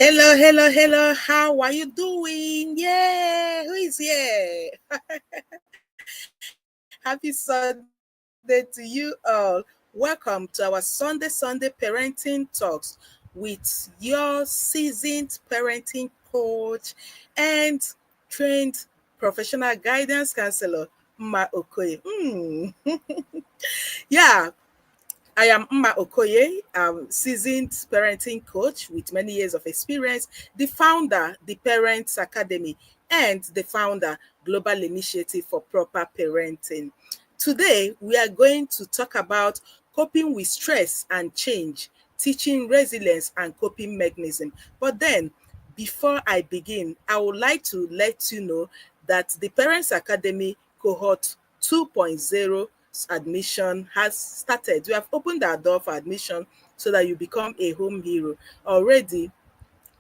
Hello, hello, hello. How are you doing? Yeah, who is here? Happy Sunday to you all. Welcome to our Sunday Parenting Talks with your seasoned parenting coach and trained professional guidance counselor, Ma Okoye. Yeah, I am Mma Okoye, seasoned parenting coach with many years of experience, the founder, the Parents Academy, and the founder, Global Initiative for Proper Parenting. Today, we are going to talk about coping with stress and change, teaching resilience and coping mechanism. But then, before I begin, I would like to let you know that the Parents Academy cohort 2.0 admission has started. We have opened our door for admission so that you become a home hero. Already,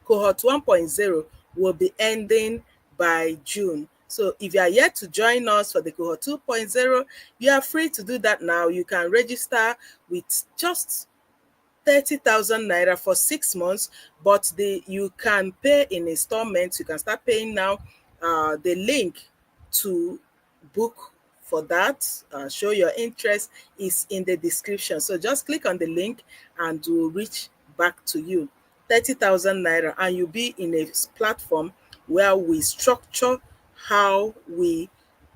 cohort 1.0 will be ending by June. So if you are yet to join us for the cohort 2.0, you are free to do that now. You can register with just 30,000 naira for 6 months, but you can pay in installments. You can start paying now. The link to book for that, show your interest, is in the description. So just click on the link and we'll reach back to you. 30,000 naira, and you'll be in a platform where we structure how we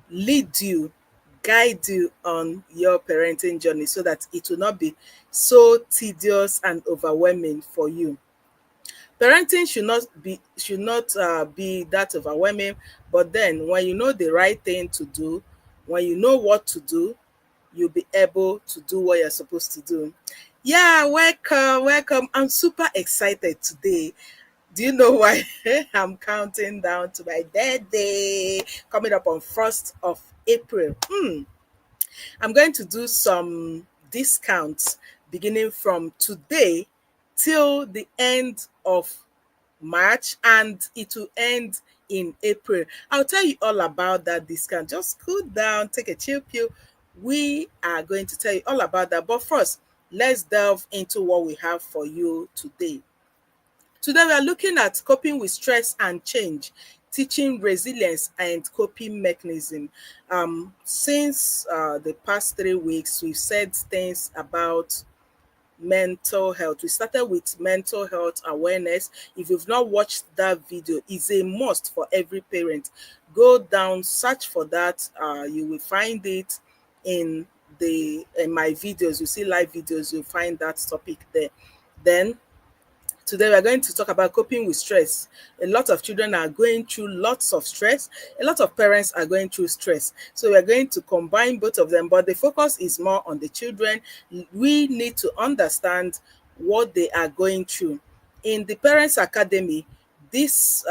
lead you, guide you on your parenting journey so that it will not be so tedious and overwhelming for you. Parenting should not be that overwhelming, but then when you know the right thing to do, when you know what to do, you'll be able to do what you're supposed to do. Yeah, welcome, welcome. I'm super excited today. Do you know why? I'm counting down to my birthday coming up on 1st of April. I'm going to do some discounts beginning from today till the end of March, and it will end in April. I'll tell you all about that discount. Just cool down, take a chill pill. We are going to tell you all about that. But first, let's delve into what we have for you today. Today, we are looking at coping with stress and change, teaching resilience and coping mechanism. Since the past 3 weeks, we've said things about mental health. We started with mental health awareness. If you've not watched that video, it's a must for every parent. Go down, search for that. You will find it in my videos. You see live videos, you'll find that topic there. Then today, we are going to talk about coping with stress. A lot of children are going through lots of stress. A lot of parents are going through stress. So we are going to combine both of them, but the focus is more on the children. We need to understand what they are going through. In the Parents Academy, this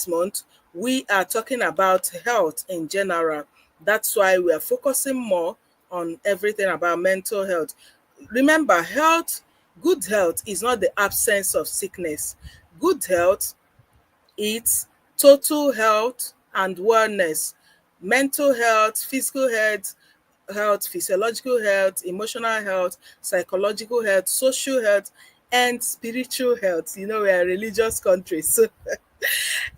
month, we are talking about health in general. That's why we are focusing more on everything about mental health. Remember, good health is not the absence of sickness. Good health is total health and wellness. Mental health, physical health, physiological health, emotional health, psychological health, social health, and spiritual health. You know, we are a religious country. So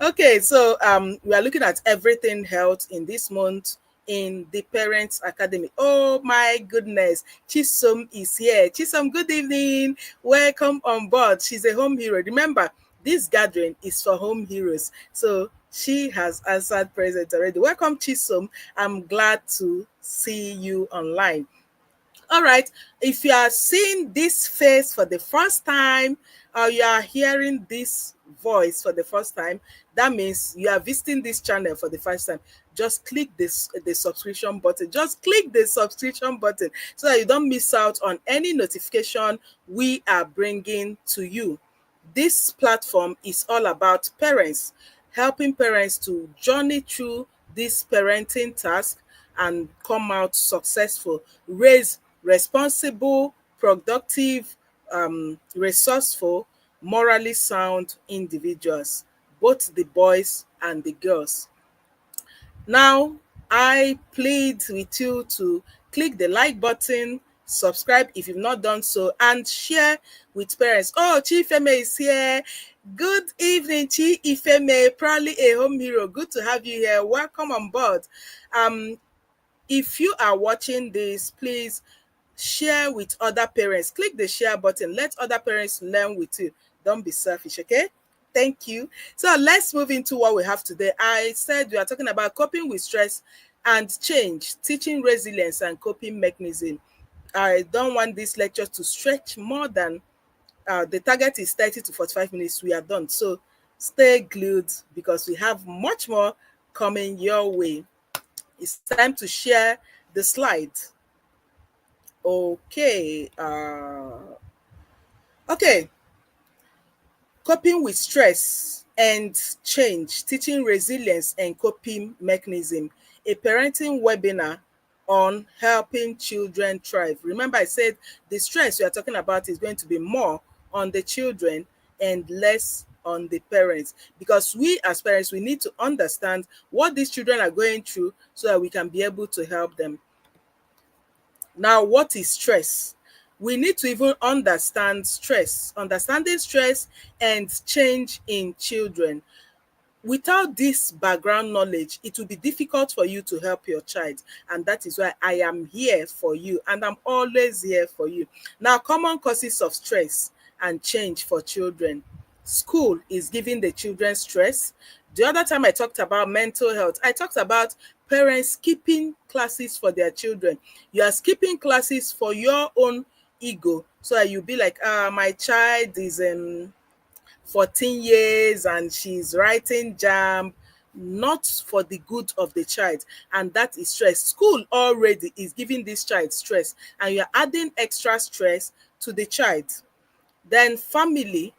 okay, so we are looking at everything health in this month in the Parents Academy. Oh my goodness, Chisom is here. Chisom, good evening. Welcome on board. She's a home hero. Remember, this gathering is for home heroes. So she has answered present already. Welcome, Chisom. I'm glad to see you online. All right. If you are seeing this face for the first time, or you are hearing this voice for the first time, that means you are visiting this channel for the first time. Just click the subscription button. Just click the subscription button so that you don't miss out on any notification we are bringing to you. This platform is all about parents, helping parents to journey through this parenting task and come out successful, raise responsible, productive, resourceful, morally sound individuals, both the boys and the girls. Now, I plead with you to click the like button, subscribe if you've not done so, and share with parents. Oh, Chief Eme is here. Good evening, Chi Ifeme, proudly a home hero. Good to have you here. Welcome on board. Um, if you are watching this, please share with other parents. Click the share button. Let other parents learn with you. Don't be selfish, okay? Thank you. So let's move into what we have today. I said we are talking about coping with stress and change, teaching resilience and coping mechanism. I don't want this lecture to stretch more than the target is 30 to 45 minutes. We are done. So stay glued because we have much more coming your way. It's time to share the slide. Okay. Okay. Coping with stress and change, teaching resilience and coping mechanism. A parenting webinar on helping children thrive. Remember, I said the stress we are talking about is going to be more on the children and less on the parents, because we as parents we need to understand what these children are going through so that we can be able to help them. Now, what is stress? We need to even understand stress, understanding stress and change in children. Without this background knowledge, it will be difficult for you to help your child. And that is why I am here for you. And I'm always here for you. Now, common causes of stress and change for children. School is giving the children stress. The other time I talked about mental health, I talked about parents skipping classes for their children. You are skipping classes for your own ego. So that you'll be like, my child is 14 years and she's writing jam, not for the good of the child. And that is stress. School already is giving this child stress, and you're adding extra stress to the child. Then family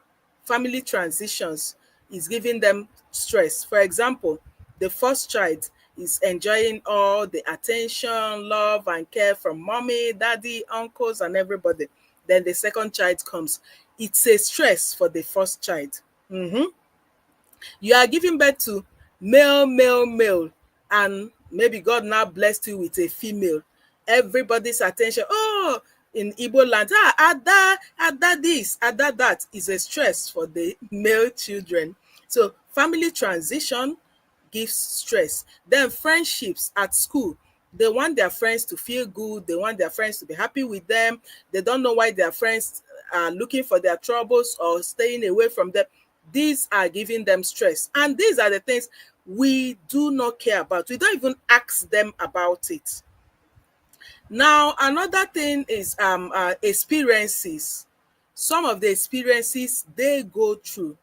transitions is giving them stress. For example, the first child is enjoying all the attention, love, and care from mommy, daddy, uncles, and everybody. Then the second child comes. It's a stress for the first child. Mhm. You are giving birth to male, and maybe God now blessed you with a female. Everybody's attention, oh, in Igbo land, Ada this, Ada that, is a stress for the male children. So family transition gives stress. Then friendships at school, they want their friends to feel good, they want their friends to be happy with them. They don't know why their friends are looking for their troubles or staying away from them. These are giving them stress, and these are the things we do not care about. We don't even ask them about it. Now, another thing is experiences. Some of the experiences they go through,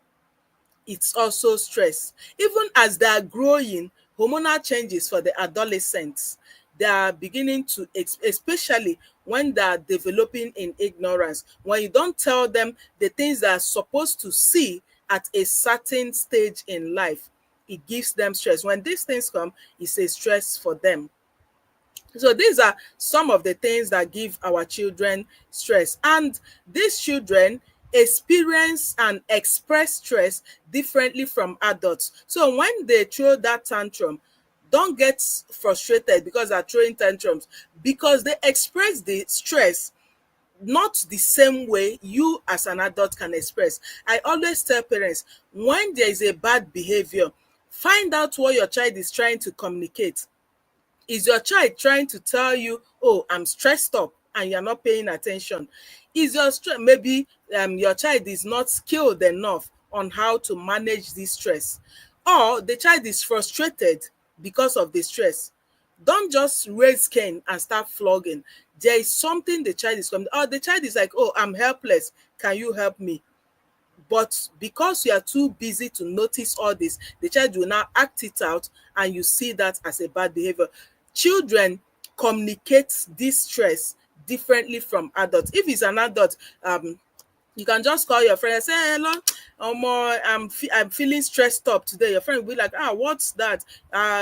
it's also stress. Even as they are growing, hormonal changes for the adolescents, they are beginning to, especially when they are developing in ignorance. When you don't tell them the things they are supposed to see at a certain stage in life, it gives them stress. When these things come, it's a stress for them. So these are some of the things that give our children stress. And these children experience and express stress differently from adults. So when they throw that tantrum, don't get frustrated because they're throwing tantrums, because they express the stress not the same way you as an adult can express. I always tell parents, when there is a bad behavior, find out what your child is trying to communicate. Is your child trying to tell you, oh, I'm stressed up, and you're not paying attention? Is your maybe your child is not skilled enough on how to manage this stress, or the child is frustrated because of the stress? Don't just raise Cain and start flogging. There is something the child is coming, or the child is like, oh, I'm helpless, can you help me? But because you are too busy to notice all this, the child will now act it out, and you see that as a bad behavior. Children communicate this stress differently from adults. If it's an adult, you can just call your friend and say, hey, hello, I'm feeling stressed up today. Your friend will be like, what's that?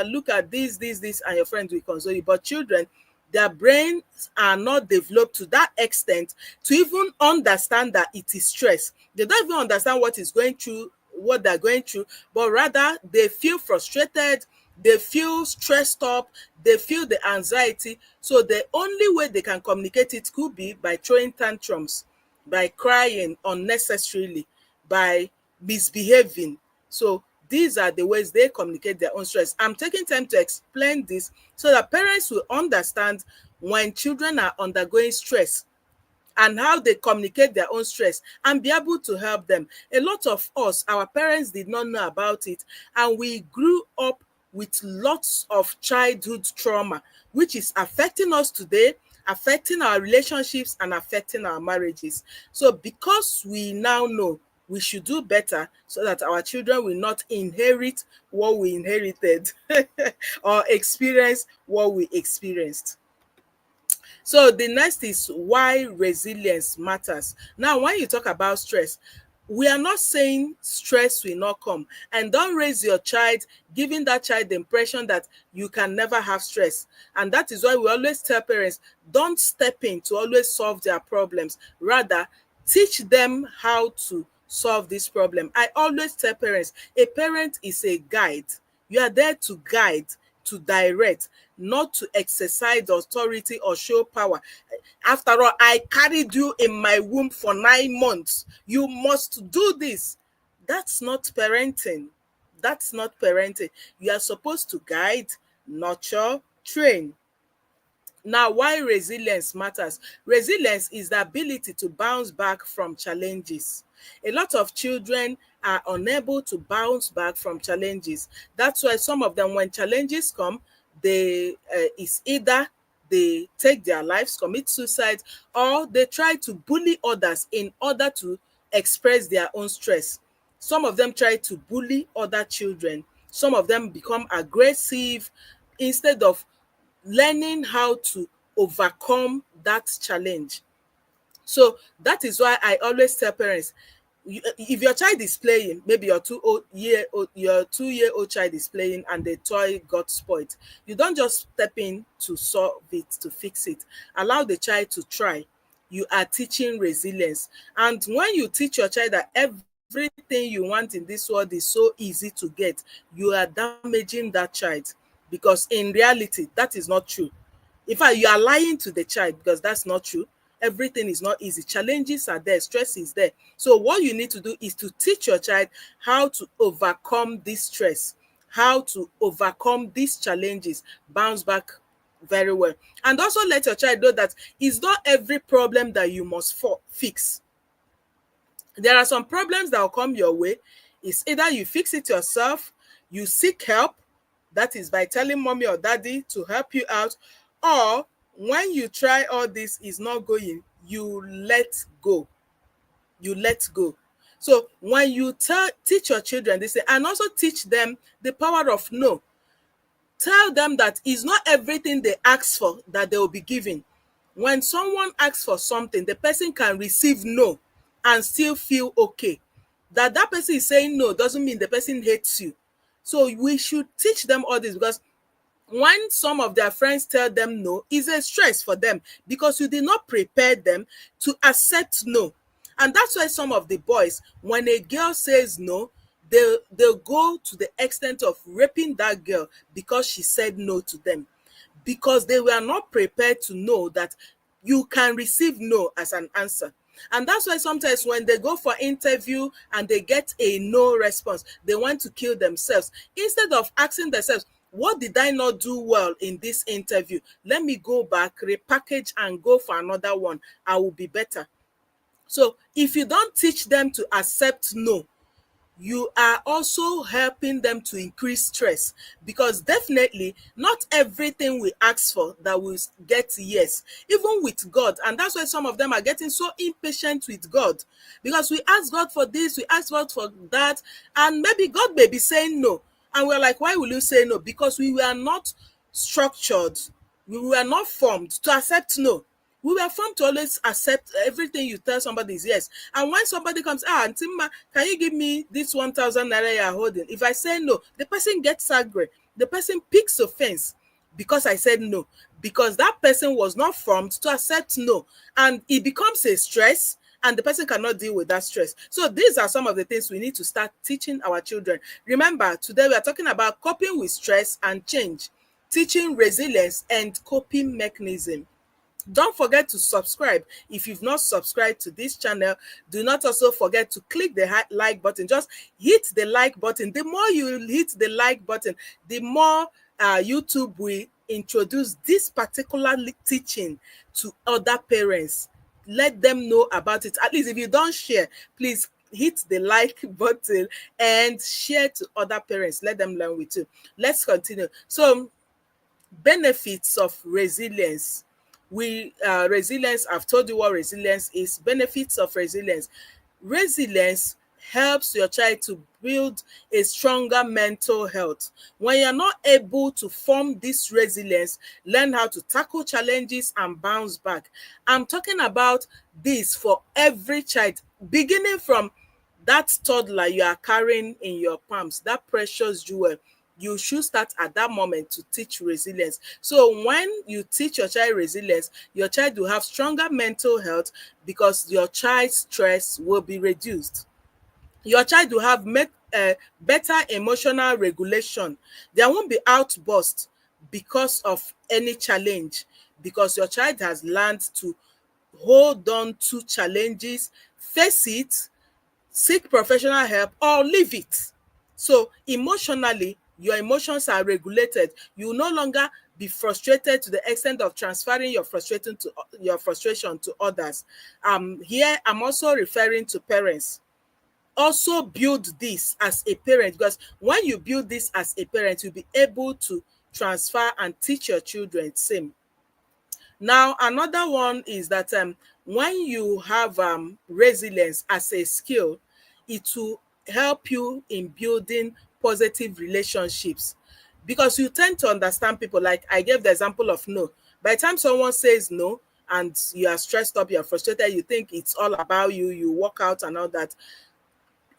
Look at this, and your friend will console you. But children, their brains are not developed to that extent to even understand that it is stress. They don't even understand what they're going through, but rather they feel frustrated, they feel stressed up, they feel the anxiety. So the only way they can communicate it could be by throwing tantrums, by crying unnecessarily, by misbehaving. So these are the ways they communicate their own stress. I'm taking time to explain this so that parents will understand when children are undergoing stress and how they communicate their own stress and be able to help them. A lot of us, our parents did not know about it, and we grew up with lots of childhood trauma, which is affecting us today, affecting our relationships, and affecting our marriages. So, because we now know, we should do better so that our children will not inherit what we inherited or experience what we experienced. So the next is why resilience matters. Now, when you talk about stress, we are not saying stress will not come. And don't raise your child giving that child the impression that you can never have stress. And that is why we always tell parents, don't step in to always solve their problems. Rather, teach them how to solve this problem. I always tell parents, a parent is a guide. You are there to guide, to direct, not to exercise authority or show power. After all, I carried you in my womb for 9 months. You must do this. That's not parenting. That's not parenting. You are supposed to guide, nurture, train. Now, why resilience matters? Resilience is the ability to bounce back from challenges. A lot of children are unable to bounce back from challenges. That's why some of them, when challenges come, they is either they take their lives, commit suicide, or they try to bully others in order to express their own stress. Some of them try to bully other children. Some of them become aggressive instead of learning how to overcome that challenge. So that is why I always tell parents, if your child is playing, maybe your 2 year old child is playing and the toy got spoiled, you don't just step in to solve it, to fix it. Allow the child to try. You are teaching resilience. And when you teach your child that everything you want in this world is so easy to get, you are damaging that child, because in reality that is not true. In fact, you are lying to the child, because that's not true. Everything is not easy. Challenges are there, stress is there. So what you need to do is to teach your child how to overcome this stress, how to overcome these challenges, bounce back very well. And also let your child know that it's not every problem that you must fix. There are some problems that will come your way. It's either you fix it yourself, you seek help, that is by telling mommy or daddy to help you out, or when you try all this is not going, you let go. You let go. So when you teach your children this, and also teach them the power of no. Tell them that it's not everything they ask for that they will be given. When someone asks for something, the person can receive no and still feel okay. That person is saying no doesn't mean the person hates you. So we should teach them all this, because when some of their friends tell them no, it's a stress for them, because you did not prepare them to accept no. And that's why some of the boys, when a girl says no, they'll go to the extent of raping that girl because she said no to them, because they were not prepared to know that you can receive no as an answer. And that's why sometimes when they go for interview and they get a no response, they want to kill themselves, instead of asking themselves, what did I not do well in this interview? Let me go back, repackage, and go for another one. I will be better. So if you don't teach them to accept no, you are also helping them to increase stress, because definitely not everything we ask for that we get yes, even with God. And that's why some of them are getting so impatient with God, because we ask God for this, we ask God for that, and maybe God may be saying no, and we're like, why will you say no? Because we were not structured, we were not formed to accept no. We were formed to always accept everything you tell somebody is yes. And when somebody comes, Auntie Ma, can you give me this 1,000 naira you're holding? If I say no, the person gets angry. The person picks offense because I said no. Because that person was not formed to accept no. And it becomes a stress, and the person cannot deal with that stress. So these are some of the things we need to start teaching our children. Remember, today we are talking about coping with stress and change, teaching resilience and coping mechanism. Don't forget to subscribe. If you've not subscribed to this channel, do not also forget to click the like button. Just hit the like button. The more you hit the like button, the more YouTube will introduce this particular teaching to other parents. Let them know about it. At least if you don't share, please hit the like button and share to other parents. Let them learn with you. Let's continue. So, benefits of resilience. Resilience, I've told you what resilience is. Benefits of resilience. Resilience helps your child to build a stronger mental health. When you're not able to form this resilience, learn how to tackle challenges and bounce back. I'm talking about this for every child, beginning from that toddler you are carrying in your palms, that precious jewel. You should start at that moment to teach resilience. So when you teach your child resilience, your child will have stronger mental health because your child's stress will be reduced. Your child will have better emotional regulation. There won't be outbursts because of any challenge, because your child has learned to hold on to challenges, face it, seek professional help, or leave it. So emotionally, your emotions are regulated. You will no longer be frustrated to the extent of transferring your frustration to others. Here I'm also referring to parents. Also build this as a parent, because when you build this as a parent, you'll be able to transfer and teach your children same. Now, another one is that when you have resilience as a skill, it will help you in building positive relationships, because you tend to understand people. Like I gave the example of no. By the time someone says no and you are stressed up, you're frustrated, you think it's all about you, you walk out and all that.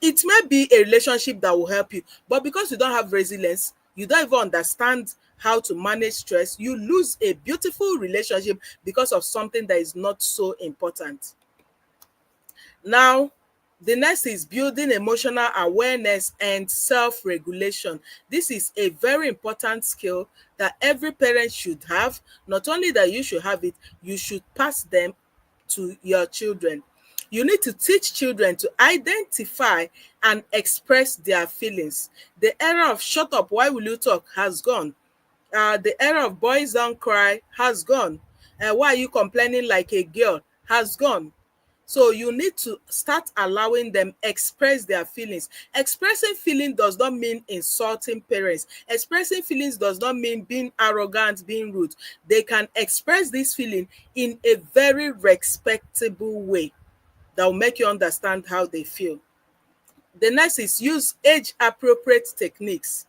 It may be a relationship that will help you, but because you don't have resilience, you don't even understand how to manage stress, you lose a beautiful relationship because of something that is not so important. Now, the next is building emotional awareness and self-regulation. This is a very important skill that every parent should have. Not only that you should have it, you should pass them to your children. You need to teach children to identify and express their feelings. The era of shut up, why will you talk has gone. The era of boys don't cry has gone. Why are you complaining like a girl has gone. So you need to start allowing them express their feelings. Expressing feeling does not mean insulting parents. Expressing feelings does not mean being arrogant, being rude. They can express this feeling in a very respectable way that will make you understand how they feel. The next is use age appropriate techniques.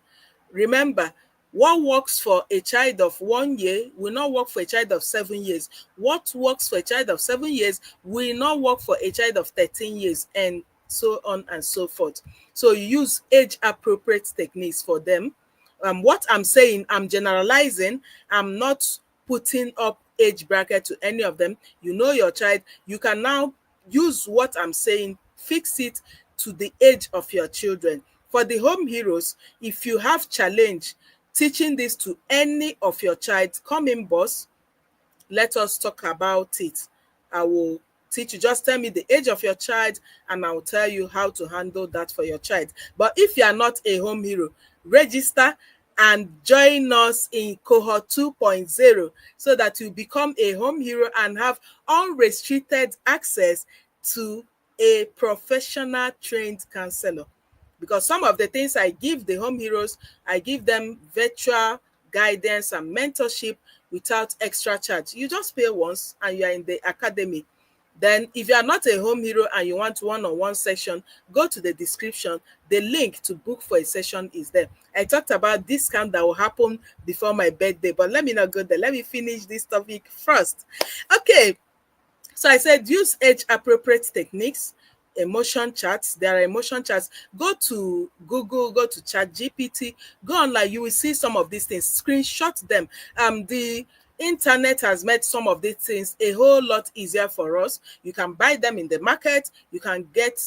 Remember, what works for a child of 1 year will not work for a child of 7 years. What works for a child of 7 years will not work for a child of 13 years, and so on and so forth. So you use age appropriate techniques for them. What I'm saying, I'm generalizing. I'm not putting up age bracket to any of them. You know your child. You can now use what I'm saying, fix it to the age of your children. For the home heroes, if you have challenge teaching this to any of your child, come in, boss. Let us talk about it. I will teach you. Just tell me the age of your child and I'll tell you how to handle that for your child. But if you are not a home hero, register and join us in cohort 2.0 so that you become a home hero and have unrestricted access to a professional trained counselor. Because some of the things I give the home heroes, I give them virtual guidance and mentorship without extra charge. You just pay once and you are in the academy. Then if you are not a home hero and you want one-on-one session, go to the description. The link to book for a session is there. I talked about discount that will happen before my birthday, but let me not go there. Let me finish this topic first. Okay, so I said use age appropriate techniques, emotion charts. There are emotion charts. Go to Google, go to Chat GPT, go online. You will see some of these things. Screenshot them. The internet has made some of these things a whole lot easier for us. You can buy them in the market. You can get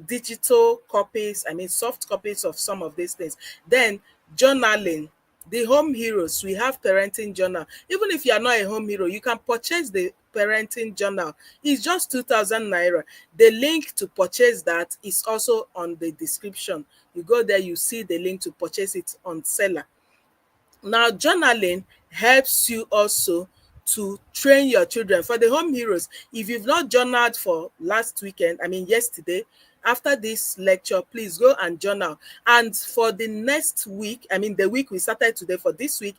digital copies, I mean soft copies of some of these things. Then journaling. the home heroes, we have parenting journal. Even if you are not a home hero, you can purchase the parenting journal. It's just 2,000 naira. The link to purchase that is also on the description. You go there, you see the link to purchase it on seller. Now, journaling helps you also to train your children. For the home heroes, if you've not journaled for last weekend, I mean yesterday, after this lecture, please go and journal. And for the next week, I mean the week we started today, for this week,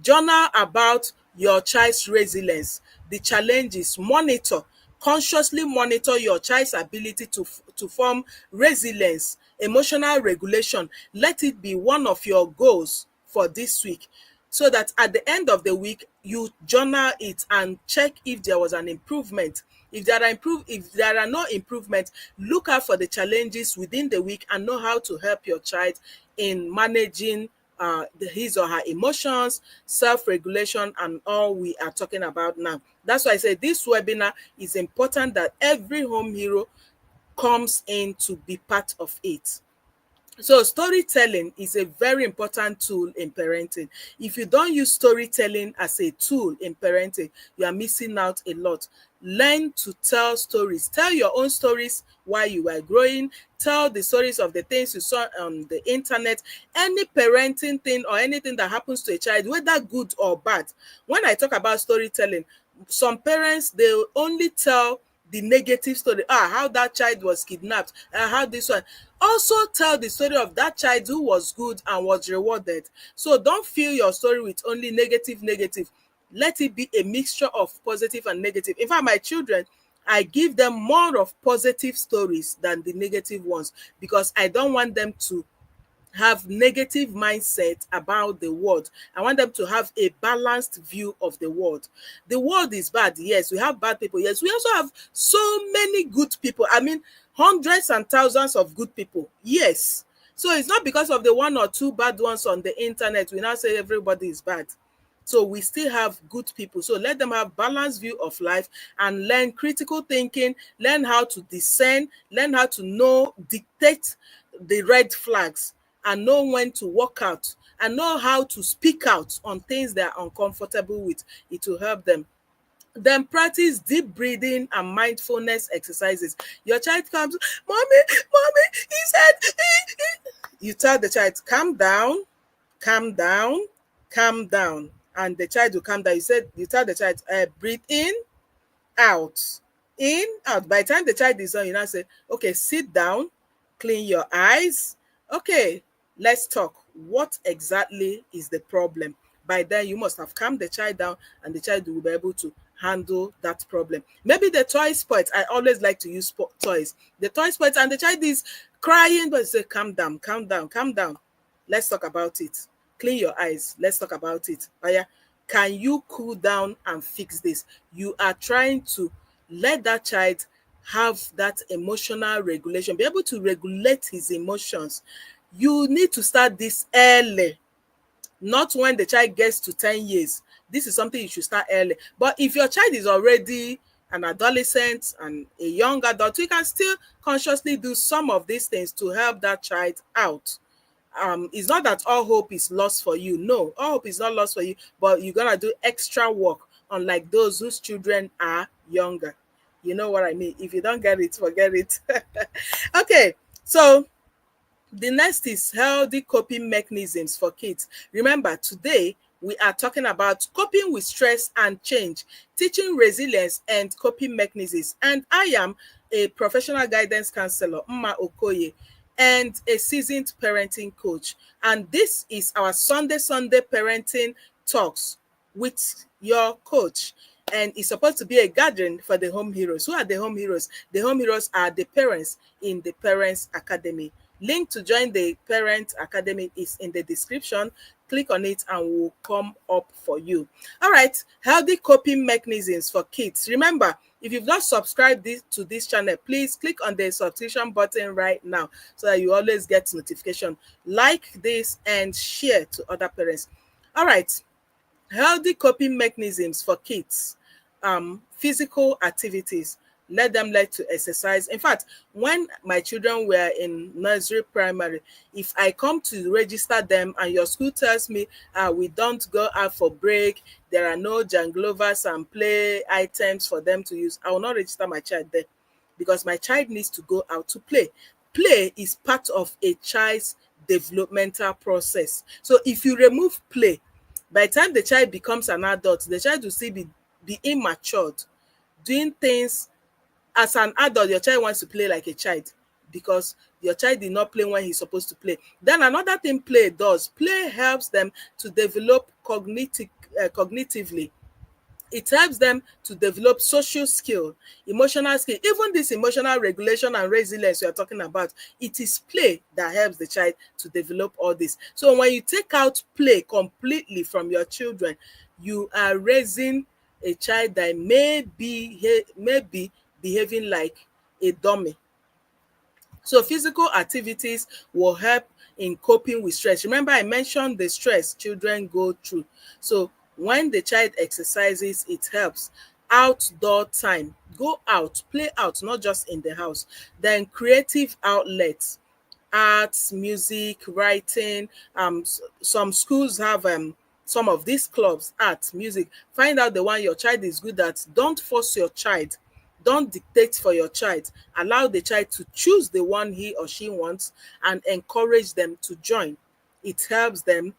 journal about your child's resilience, the challenges, consciously monitor your child's ability to form resilience, emotional regulation. Let it be one of your goals for this week, so that at the end of the week you journal it and check if there was an improvement. If there are no improvement, look out for the challenges within the week and know how to help your child in managing his or her emotions, self-regulation, and all we are talking about now. That's why I say this webinar is important, that every home hero comes in to be part of it. So storytelling is a very important tool in parenting. If you don't use storytelling as a tool in parenting, you are missing out a lot. Learn to tell stories. Tell your own stories while you were growing. Tell the stories of the things you saw on the internet. Any parenting thing or anything that happens to a child, whether good or bad. When I talk about storytelling, some parents, they only tell the negative story, how that child was kidnapped, how this one. Also tell the story of that child who was good and was rewarded. So don't fill your story with only negative. Let it be a mixture of positive and negative. In fact, my children, I give them more of positive stories than the negative ones, because I don't want them to have negative mindset about the world. I want them to have a balanced view of the world. The world is bad, yes. We have bad people, yes. We also have so many good people. I mean, hundreds and thousands of good people, yes. So it's not because of the one or two bad ones on the internet we now say everybody is bad. So we still have good people. So let them have balanced view of life and learn critical thinking, learn how to discern, learn how to dictate the red flags, and know when to walk out, and know how to speak out on things they are uncomfortable with. It will help them. Then practice deep breathing and mindfulness exercises. Your child comes, mommy, he said, you tell the child, calm down, calm down, calm down. And the child will calm down. You tell the child, breathe out, in, out. By the time the child is done, you now say, okay, sit down, clean your eyes. Okay, let's talk. What exactly is the problem? By then, you must have calmed the child down, and the child will be able to handle that problem. Maybe the toy spoils. I always like to use toys. The toy spoils, and the child is crying, but you say, calm down, calm down, calm down. Let's talk about it. Clean your eyes. Let's talk about it. Oh yeah. Can you cool down and fix this? You are trying to let that child have that emotional regulation, be able to regulate his emotions. You need to start this early, not when the child gets to 10 years. This is something you should start early. But if your child is already an adolescent and a young adult, you can still consciously do some of these things to help that child out. It's not that all hope is lost for you. No, all hope is not lost for you, but you're gonna do extra work, unlike those whose children are younger. You know what I mean? If you don't get it, forget it. Okay, so the next is healthy coping mechanisms for kids. Remember, today we are talking about coping with stress and change, teaching resilience and coping mechanisms. And I am a professional guidance counselor, Mma Okoye, and a seasoned parenting coach. And this is our Sunday parenting talks with your coach. And it's supposed to be a gathering for the home heroes. Who are the home heroes? The home heroes are the parents in the Parents Academy. Link to join the Parent Academy is in the description. Click on it and will come up for you. All right, healthy coping mechanisms for kids. Remember, if you've not subscribed to this channel, please click on the subscription button right now so that you always get notification. Like this and share to other parents. All right, healthy coping mechanisms for kids. Physical activities. Let them like to exercise. In fact, when my children were in nursery primary, if I come to register them and your school tells me we don't go out for break, there are no janglovers and play items for them to use, I will not register my child there, because my child needs to go out to play. Play is part of a child's developmental process. So if you remove play, by the time the child becomes an adult, the child will still be immatured, doing things. As an adult, your child wants to play like a child, because your child did not play when he's supposed to play. Then another thing play does, play helps them to develop cognitively. It helps them to develop social skill, emotional skill. Even this emotional regulation and resilience we are talking about, it is play that helps the child to develop all this. So when you take out play completely from your children, you are raising a child that may be behaving like a dummy. So physical activities will help in coping with stress. Remember, I mentioned the stress children go through. So when the child exercises, it helps. Outdoor time, go out, play out, not just in the house. Then creative outlets, arts, music, writing. Some schools have some of these clubs, arts, music. Find out the one your child is good at. Don't force your child. Don't dictate for your child. Allow the child to choose the one he or she wants and encourage them to join. It helps them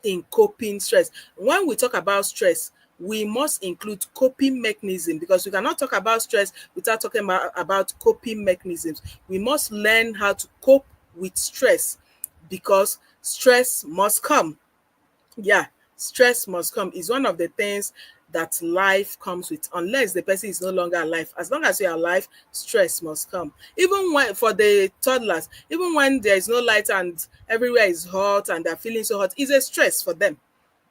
in coping stress. When we talk about stress, we must include coping mechanism, because we cannot talk about stress without talking about coping mechanisms. We must learn how to cope with stress, because stress must come. Yeah, stress must come. Is one of the things that life comes with, unless the person is no longer alive. As long as you're alive, stress must come. Even when, for the toddlers, even when there is no light and everywhere is hot and they're feeling so hot, it's a stress for them.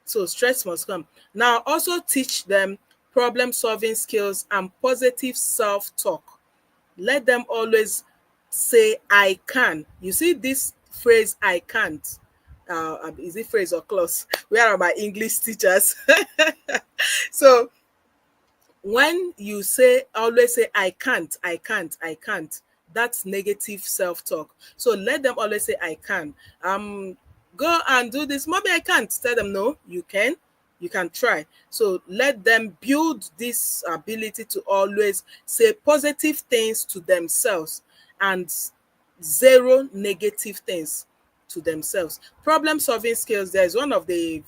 So stress must come. Now also teach them problem solving skills and positive self-talk. Let them always say I can. You see this phrase I can't. Is it phrase or clause? Where are my English teachers? So when you say, always say I can't, that's negative self-talk. So let them always say I can. Go and do this, mommy, I can't. Tell them no, you can try. So let them build this ability to always say positive things to themselves and zero negative things to themselves. Problem solving skills, there's one of the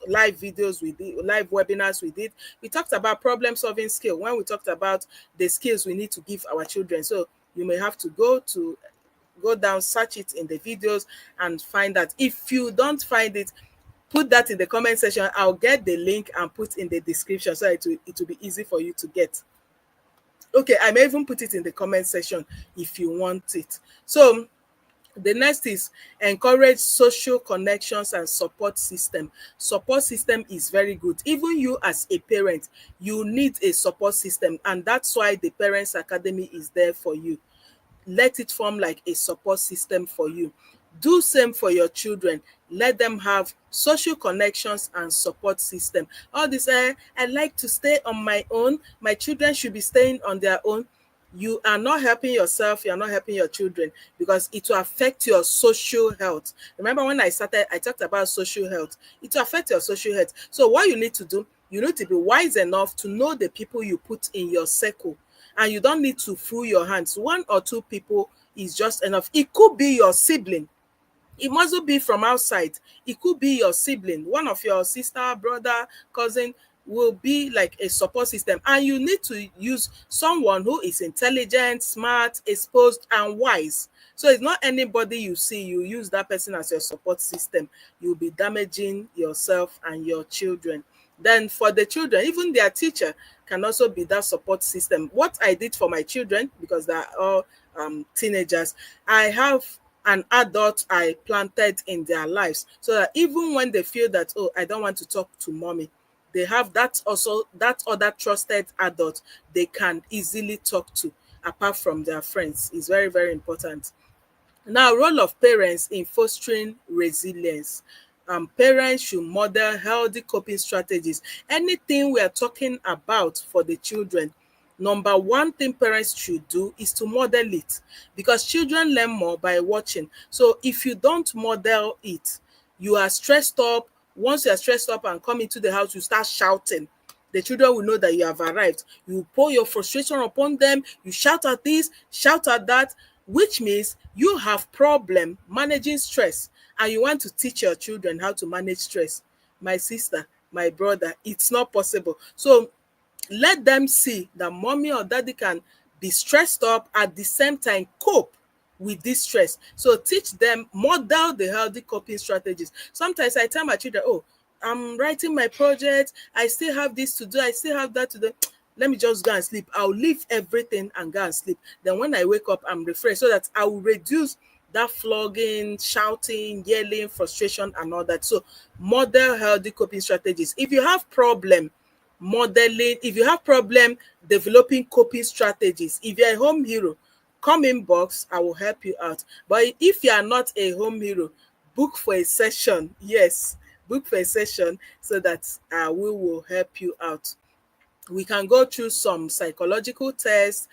live videos we did, live webinars we did. We talked about problem solving skill when we talked about the skills we need to give our children. So you may have to go down, search it in the videos and find that. If you don't find it, put that in the comment section. I'll get the link and put in the description, so it will be easy for you to get. Okay, I may even put it in the comment section if you want it. So the next is encourage social connections and support system. Support system is very good. Even you as a parent, you need a support system, and that's why the Parents Academy is there for you. Let it form like a support system for you. Do same for your children. Let them have social connections and support system. All this, I like to stay on my own, my children should be staying on their own. You are not helping yourself, you are not helping your children, because it will affect your social health. Remember when I started, I talked about social health. It will affect your social health. So what you need to do, you need to be wise enough to know the people you put in your circle, and you don't need to fool your hands. One or two people is just enough. It could be your sibling. It mustn't be from outside. It could be your sibling, one of your sister, brother, cousin, will be like a support system. And you need to use someone who is intelligent, smart, exposed, and wise. So it's not anybody you see, you use that person as your support system. You'll be damaging yourself and your children. Then for the children, even their teacher can also be that support system. What I did for my children, because they're all teenagers, I have an adult I planted in their lives, so that even when they feel that, oh, I don't want to talk to mommy, they have that other trusted adult they can easily talk to apart from their friends. Is very, very important. Now, role of parents in fostering resilience. Parents should model healthy coping strategies. Anything we are talking about for the children, Number one thing parents should do is to model it, because children learn more by watching. So if you don't model it, you are stressed up. Once you are stressed up and come into the house, you start shouting. The children will know that you have arrived. You pour your frustration upon them. You shout at this, shout at that, which means you have problem managing stress, and you want to teach your children how to manage stress. My sister, my brother, it's not possible. So let them see that mommy or daddy can be stressed up, at the same time cope with this stress. So teach them, model the healthy coping strategies. Sometimes I tell my children, oh, I'm writing my project, I still have this to do, I still have that to do, let me just go and sleep. I'll leave everything and go and sleep. Then when I wake up, I'm refreshed, so that I will reduce that flogging, shouting, yelling, frustration, and all that. So model healthy coping strategies. If you have problem modeling, if you have problem developing coping strategies, if you're a home hero, come inbox, I will help you out. But if you are not a home hero, book for a session. Yes, book for a session, so that we will help you out. We can go through some psychological tests,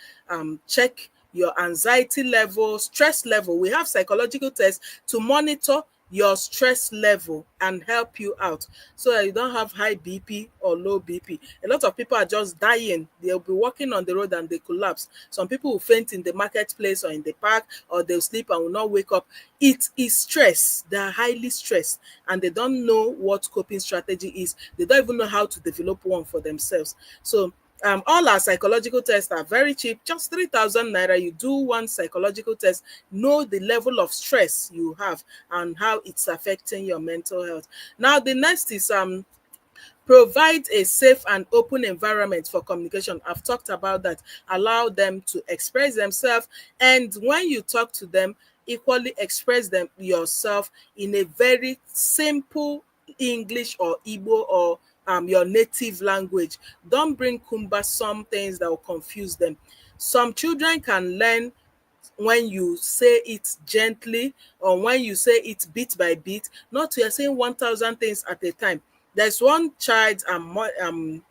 check your anxiety level, stress level. We have psychological tests to monitor your stress level and help you out, so that you don't have high BP or low BP. A lot of people are just dying. They'll be walking on the road and they collapse. Some people will faint in the marketplace or in the park, or they'll sleep and will not wake up. It is stress. They are highly stressed and they don't know what coping strategy is. They don't even know how to develop one for themselves. So all our psychological tests are very cheap, just 3,000 naira. You do one psychological test, know the level of stress you have and how it's affecting your mental health. Now, the next is provide a safe and open environment for communication. I've talked about that. Allow them to express themselves, and when you talk to them, equally express them yourself in a very simple English or Igbo or your native language. Don't bring cumbersome things that will confuse them. Some children can learn when you say it gently, or when you say it bit by bit, not you are saying 1,000 things at a time. There's one child I'm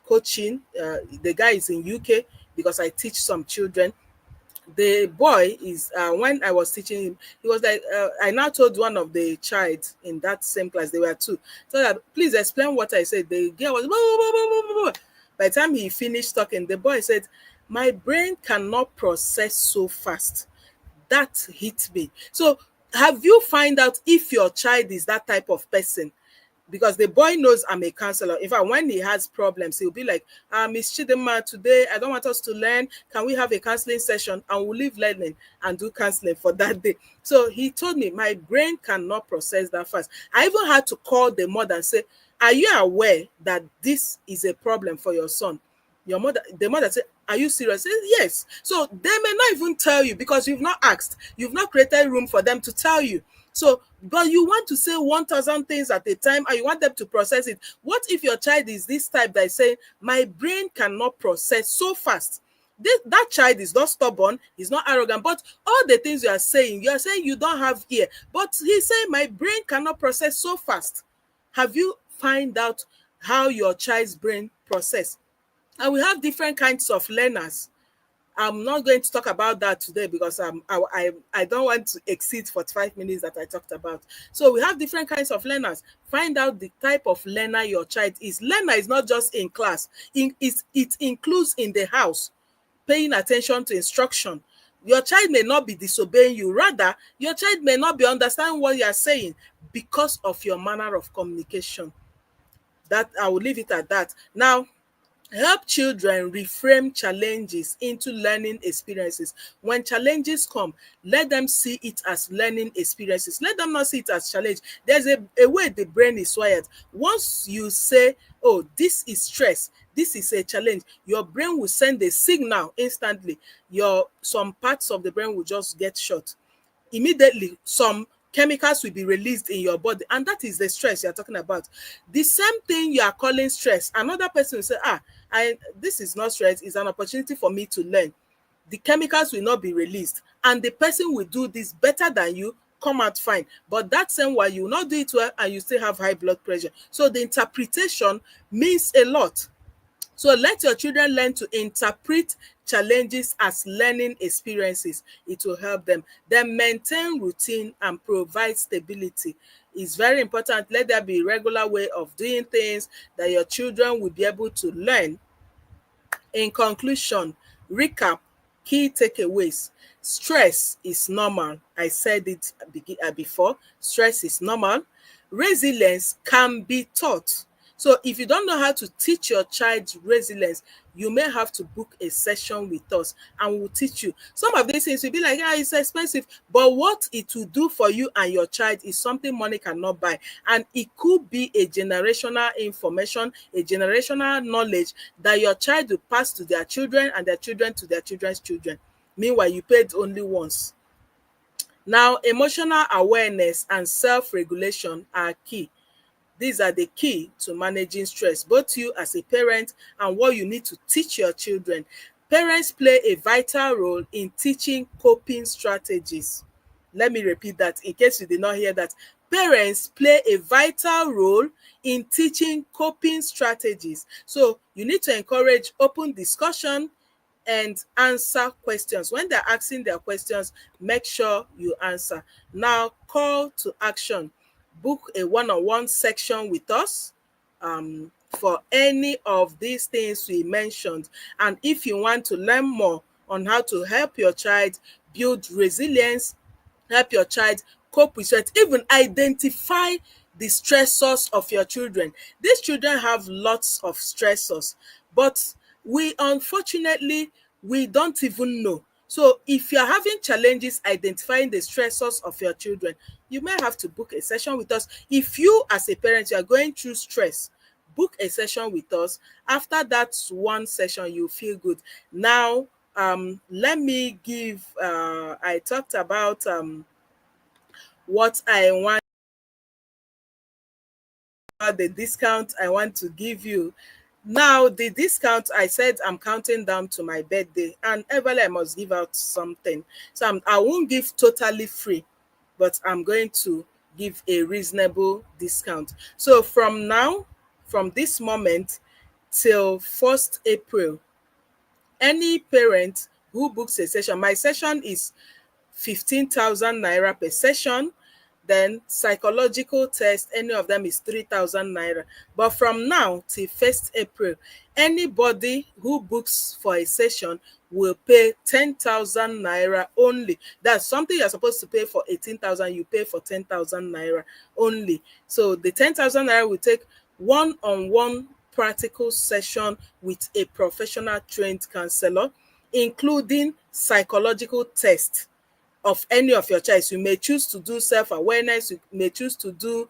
coaching. The guy is in UK, because I teach some children. The boy is when I was teaching him, he was like, I now told one of the child in that same class, they were two, so that please explain what I said. The girl was blah, blah, blah, blah, blah, blah. By the time he finished talking, the boy said, my brain cannot process so fast. That hit me. So have you find out if your child is that type of person? Because the boy knows I'm a counselor. In fact, when he has problems, he'll be like, Miss Chidema, today I don't want us to learn. Can we have a counseling session? And we'll leave learning and do counseling for that day. So he told me, my brain cannot process that fast. I even had to call the mother and say, are you aware that this is a problem for your son? Your mother, the mother said, are you serious? I said, yes. So they may not even tell you, because you've not asked. You've not created room for them to tell you. So, but you want to say 1,000 things at a time and you want them to process it. What if your child is this type that is saying, my brain cannot process so fast? That child is not stubborn, he's not arrogant, but all the things you are saying you don't have ear. But he's saying, my brain cannot process so fast. Have you find out how your child's brain process? And we have different kinds of learners. I'm not going to talk about that today, because I don't want to exceed 45 minutes that I talked about. So we have different kinds of learners. Find out the type of learner your child is. Learner is not just in class. It includes in the house, paying attention to instruction. Your child may not be disobeying you. Rather, your child may not be understanding what you are saying because of your manner of communication. That I will leave it at that. Now, help children reframe challenges into learning experiences. When challenges come, let them see it as learning experiences. Let them not see it as challenge. There's a way the brain is wired. Once you say, oh, this is stress, this is a challenge, your brain will send a signal instantly. Some parts of the brain will just get shut. Immediately, some chemicals will be released in your body, and that is the stress you're talking about. The same thing you are calling stress, another person will say, this is not stress, it's an opportunity for me to learn. The chemicals will not be released, and the person will do this better than you, come out fine. But that same while you will not do it well, and you still have high blood pressure. So the interpretation means a lot. So let your children learn to interpret challenges as learning experiences. It will help them. Then maintain routine and provide stability. It's very important. Let there be a regular way of doing things that your children will be able to learn. In conclusion, recap, key takeaways. Stress is normal. I said it before. Stress is normal. Resilience can be taught. So if you don't know how to teach your child resilience, you may have to book a session with us and we'll teach you. Some of these things will be like, it's expensive, but what it will do for you and your child is something money cannot buy. And it could be a generational information, a generational knowledge that your child will pass to their children and their children to their children's children. Meanwhile, you paid only once. Now, emotional awareness and self-regulation are key. These are the key to managing stress, both you as a parent and what you need to teach your children. Parents play a vital role in teaching coping strategies. Let me repeat that in case you did not hear that. Parents play a vital role in teaching coping strategies. So you need to encourage open discussion and answer questions. When they're asking their questions, make sure you answer. Now, call to action. Book a one-on-one section with us for any of these things we mentioned. And if you want to learn more on how to help your child build resilience, help your child cope with stress, even identify the stressors of your children. These children have lots of stressors, but we unfortunately we don't even know. So if you're having challenges identifying the stressors of your children, you may have to book a session with us. If you as a parent you are going through stress, book a session with us. After that one session, you feel good. Now, let me give I talked about what I want, the discount I want to give you. Now, the discount, I said I'm counting down to my birthday, and everly I must give out something. So I won't give totally free, but I'm going to give a reasonable discount. So from now, from this moment till 1st April, any parent who books a session, my session is 15,000 naira per session. Then psychological test, any of them is 3,000 naira. But from now till 1st April, anybody who books for a session will pay 10,000 naira only. That's something you're supposed to pay for 18,000, you pay for 10,000 naira only. So the 10,000 naira will take one-on-one practical session with a professional trained counselor, including psychological test of any of your choice. You may choose to do self-awareness, you may choose to do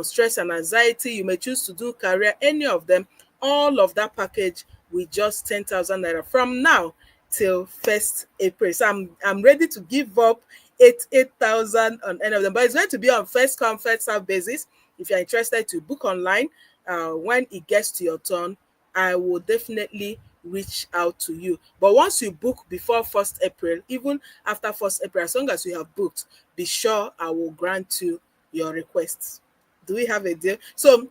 stress and anxiety, you may choose to do career, any of them. All of that package with just 10,000 naira from now till 1st April. So I'm ready to give up 8,000 on any of them, but it's going to be on first come first serve basis. If you're interested to book online, when it gets to your turn, I will definitely reach out to you. But once you book before 1st April, even after 1st April, as long as you have booked, be sure I will grant you your requests. Do we have a deal? So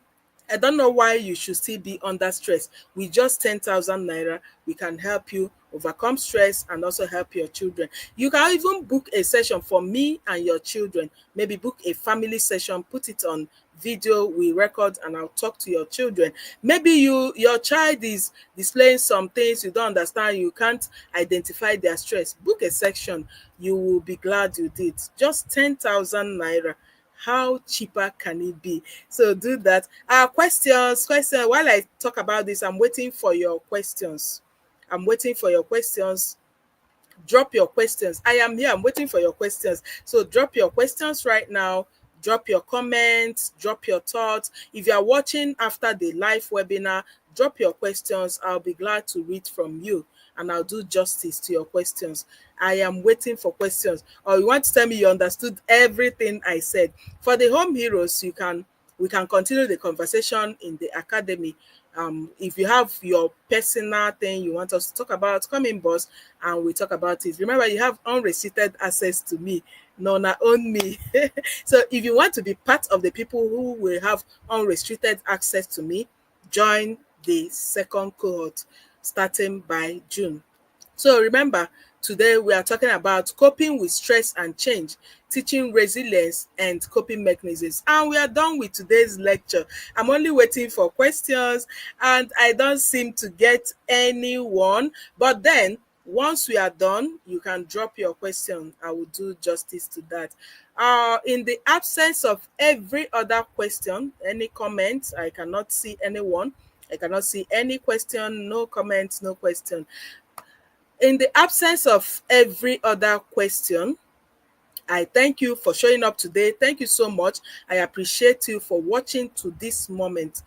I don't know why you should still be under stress. With just 10,000 naira, we can help you overcome stress and also help your children. You can even book a session for me and your children. Maybe book a family session, put it on video, we record, and I'll talk to your children. Maybe your child is displaying some things you don't understand, you can't identify their stress. Book a section, you will be glad you did. Just 10,000 naira. How cheaper can it be? So do that. Questions. While I talk about this, I'm waiting for your questions. I'm waiting for your questions. Drop your questions. I am here. I'm waiting for your questions. So drop your questions right now. Drop your comments. Drop your thoughts. If you are watching after the live webinar, drop your questions. I'll be glad to read from you and I'll do justice to your questions. I am waiting for questions. Or you want to tell me you understood everything I said. For the home heroes, we can continue the conversation in the academy. If you have your personal thing you want us to talk about, come in, boss, and we talk about it. Remember, you have unrestricted access to me. No, not own me. So if you want to be part of the people who will have unrestricted access to me, join the second cohort starting by June. So remember, today we are talking about coping with stress and change, teaching resilience and coping mechanisms. And we are done with today's lecture. I'm only waiting for questions and I don't seem to get anyone. But then, once we are done, you can drop your question. I will do justice to that. In the absence of every other question, any comments, I cannot see anyone. I cannot see any question, no comments, no question. In the absence of every other question, I thank you for showing up today. Thank you so much. I appreciate you for watching to this moment.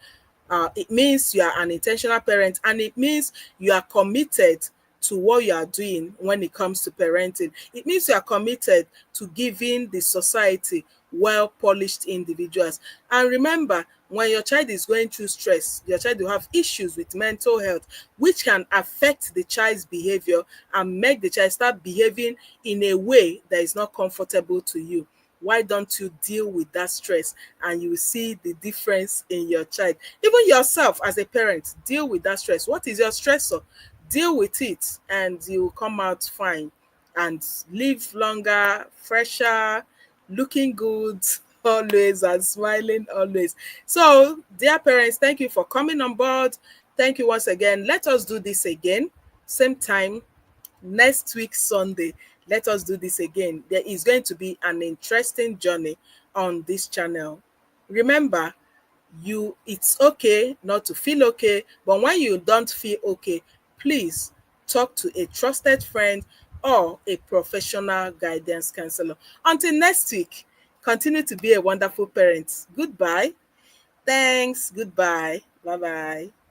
It means you are an intentional parent and it means you are committed to what you are doing when it comes to parenting. It means you are committed to giving the society well polished individuals. And remember, when your child is going through stress, your child will have issues with mental health, which can affect the child's behavior and make the child start behaving in a way that is not comfortable to you. Why don't you deal with that stress and you will see the difference in your child? Even yourself as a parent, deal with that stress. What is your stressor? Deal with it and you will come out fine and live longer, fresher, looking good always and smiling always. So, dear parents, thank you for coming on board. Thank you once again. Let us do this again, same time next week Sunday. Let us do this again. There is going to be an interesting journey on this channel. Remember, it's okay not to feel okay, but when you don't feel okay, please talk to a trusted friend or a professional guidance counselor. Until next week, continue to be a wonderful parent. Goodbye. Thanks. Goodbye. Bye bye.